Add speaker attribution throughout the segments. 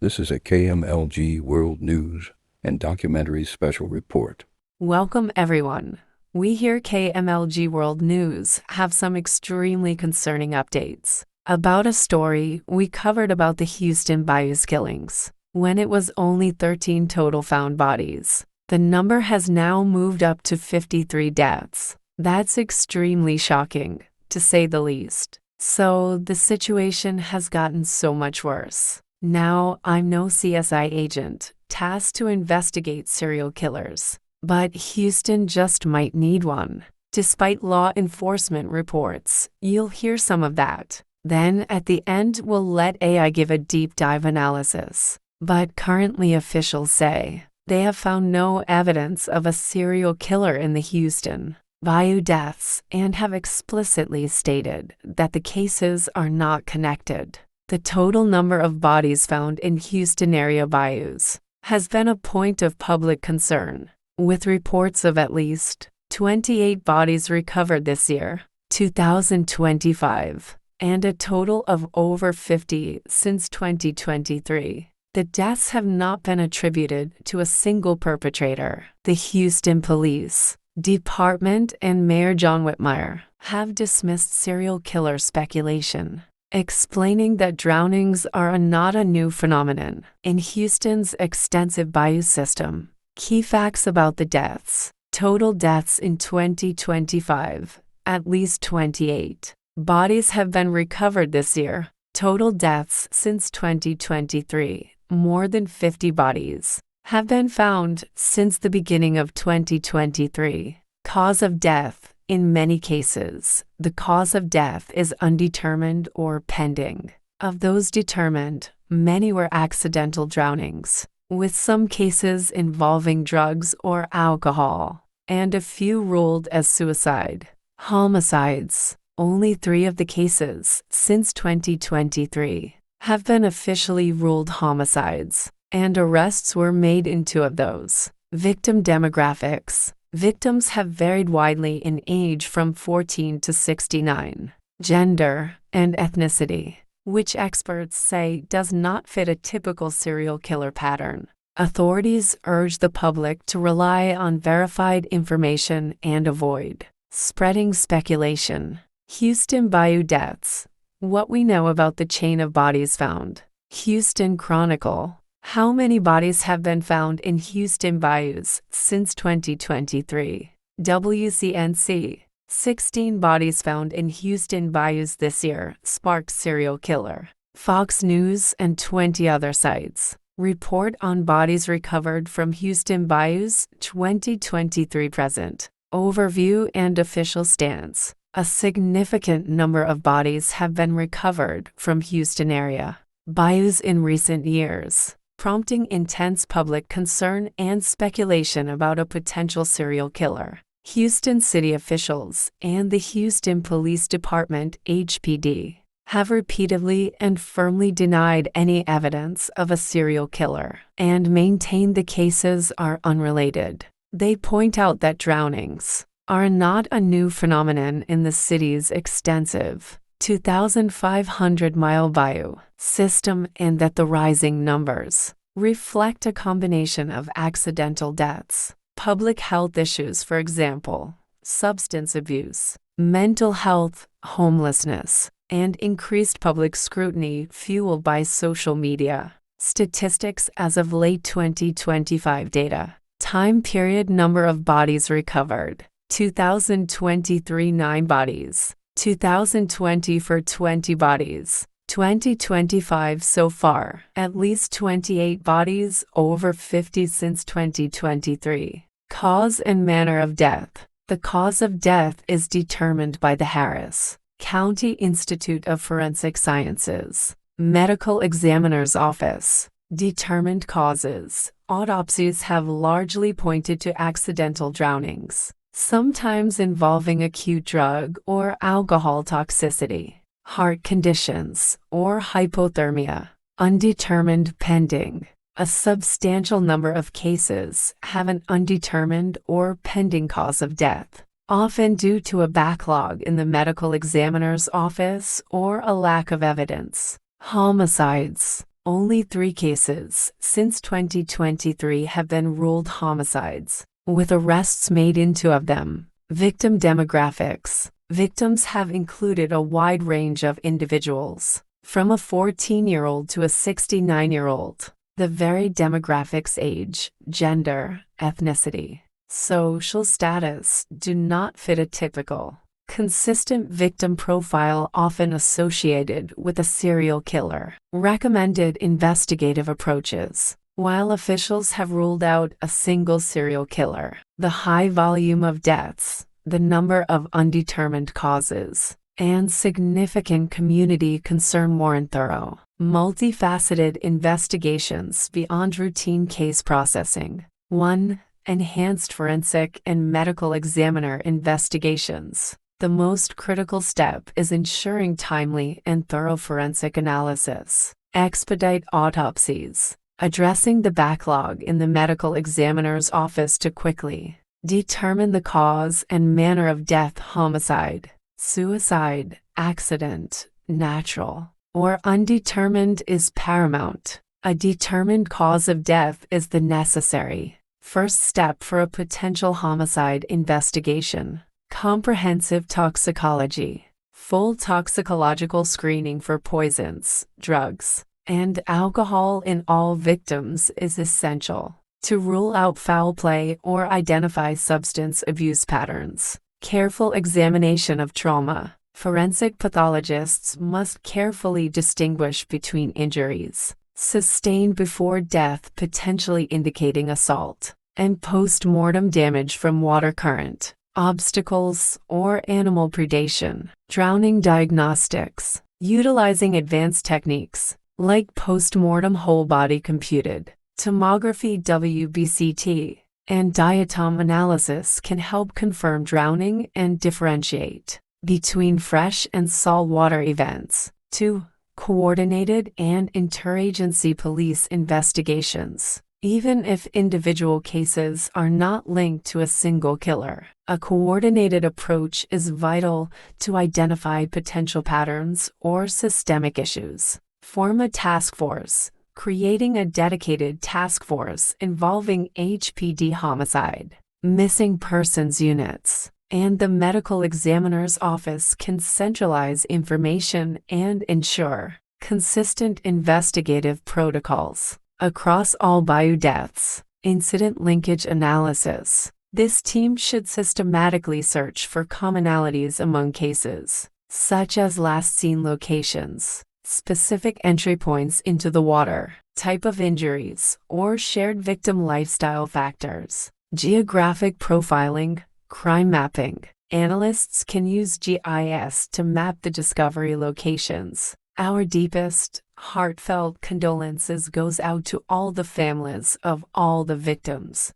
Speaker 1: This is a KMLG World News and Documentary Special Report.
Speaker 2: Welcome, everyone. We here KMLG World News have some extremely concerning updates about a story we covered about the H𝖆𝖚 Bayous killings. When it was only 13 total found bodies, the number has now moved up to 53 deaths. That's extremely shocking, to say the least. So the situation has gotten so much worse. Now, I'm no CSI agent tasked to investigate serial killers, but Houston just might need one. Despite law enforcement reports, you'll hear some of that. Then, at the end, we'll let AI give a deep dive analysis. But currently officials say they have found no evidence of a serial killer in the H𝖆𝖚 Bayou deaths and have explicitly stated that the cases are not connected. The total number of bodies found in Houston area bayous has been a point of public concern, with reports of at least 28 bodies recovered this year, 2025, and a total of over 50 since 2023. The deaths have not been attributed to a single perpetrator. The Houston Police Department and Mayor John Whitmire have dismissed serial killer speculation, explaining that drownings are not a new phenomenon in Houston's extensive bayou system. Key facts about the deaths: total deaths in 2025, at least 28 bodies have been recovered this year. Total deaths since 2023, more than 50 bodies have been found since the beginning of 2023. Cause of death: in many cases, the cause of death is undetermined or pending. Of those determined, many were accidental drownings, with some cases involving drugs or alcohol, and a few ruled as suicide. Homicides: only 3 of the cases since 2023 have been officially ruled homicides, and arrests were made in 2 of those. Victim demographics: victims have varied widely in age from 14 to 69. Gender and ethnicity, which experts say does not fit a typical serial killer pattern. Authorities urge the public to rely on verified information and avoid spreading speculation. Houston Bayou deaths: what we know about the chain of bodies found. Houston Chronicle: how many bodies have been found in Houston bayous since 2023? WCNC: 16 bodies found in Houston bayous this year sparks serial killer. Fox News and 20 other sites report on bodies recovered from Houston bayous 2023 present. Overview and official stance: a significant number of bodies have been recovered from Houston area bayous in recent years, prompting intense public concern and speculation about a potential serial killer. Houston city officials and the Houston Police Department (HPD) have repeatedly and firmly denied any evidence of a serial killer and maintain the cases are unrelated. They point out that drownings are not a new phenomenon in the city's extensive 2,500-mile bayou system and that the rising numbers reflect a combination of accidental deaths, public health issues, for example, substance abuse, mental health, homelessness, and increased public scrutiny fueled by social media. Statistics as of late 2025 data. Time period: number of bodies recovered. 2023 9 bodies, 2024 20 bodies, 2025 so far at least 28 bodies, over 50 since 2023. Cause and manner of death: the cause of death is determined by the Harris County Institute of Forensic Sciences Medical Examiner's Office. Determined causes: autopsies have largely pointed to accidental drownings, sometimes involving acute drug or alcohol toxicity, heart conditions, or hypothermia. Undetermined pending: a substantial number of cases have an undetermined or pending cause of death, often due to a backlog in the medical examiner's office or a lack of evidence. Homicides: Only 3 cases since 2023 have been ruled homicides, with arrests made in 2 of them. Victim demographics. Victims have included a wide range of individuals, from a 14-year-old to a 69-year-old. The varied demographics: age, gender, ethnicity, social status do not fit a typical, consistent victim profile often associated with a serial killer. Recommended investigative approaches. While officials have ruled out a single serial killer, the high volume of deaths, the number of undetermined causes, and significant community concern warrant thorough, multifaceted investigations beyond routine case processing. 1. Enhanced forensic and medical examiner investigations. The most critical step is ensuring timely and thorough forensic analysis. Expedite autopsies. Addressing the backlog in the medical examiner's office to quickly determine the cause and manner of death: homicide, suicide, accident, natural, or undetermined is paramount. A determined cause of death is the necessary first step for a potential homicide investigation. Comprehensive toxicology. Full toxicological screening for poisons, drugs, and alcohol in all victims is essential to rule out foul play or identify substance abuse patterns. Careful examination of trauma. Forensic pathologists must carefully distinguish between injuries sustained before death, potentially indicating assault, and post-mortem damage from water current, obstacles, or animal predation. Drowning diagnostics. Utilizing advanced techniques like post-mortem whole-body computed tomography (WBCT) and diatom analysis can help confirm drowning and differentiate between fresh and saltwater events. 2. Coordinated and interagency police investigations. Even if individual cases are not linked to a single killer, a coordinated approach is vital to identify potential patterns or systemic issues. Form a task force. Creating a dedicated task force involving HPD homicide, missing persons units, and the medical examiner's office can centralize information and ensure consistent investigative protocols across all bayou deaths. Incident linkage analysis. This team should systematically search for commonalities among cases, such as last seen locations, specific entry points into the water, type of injuries, or shared victim lifestyle factors. Geographic profiling, crime mapping. Analysts can use GIS to map the discovery locations. Our deepest, heartfelt condolences goes out to all the families of all the victims.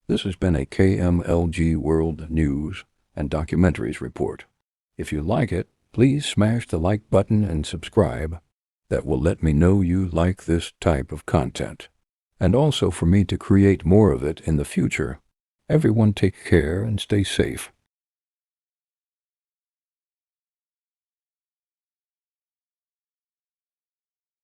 Speaker 1: This has been a KMLG World News and Documentaries report. If you like it, please smash the like button and subscribe. That will let me know you like this type of content, and also for me to create more of it in the future. Everyone take care and stay safe.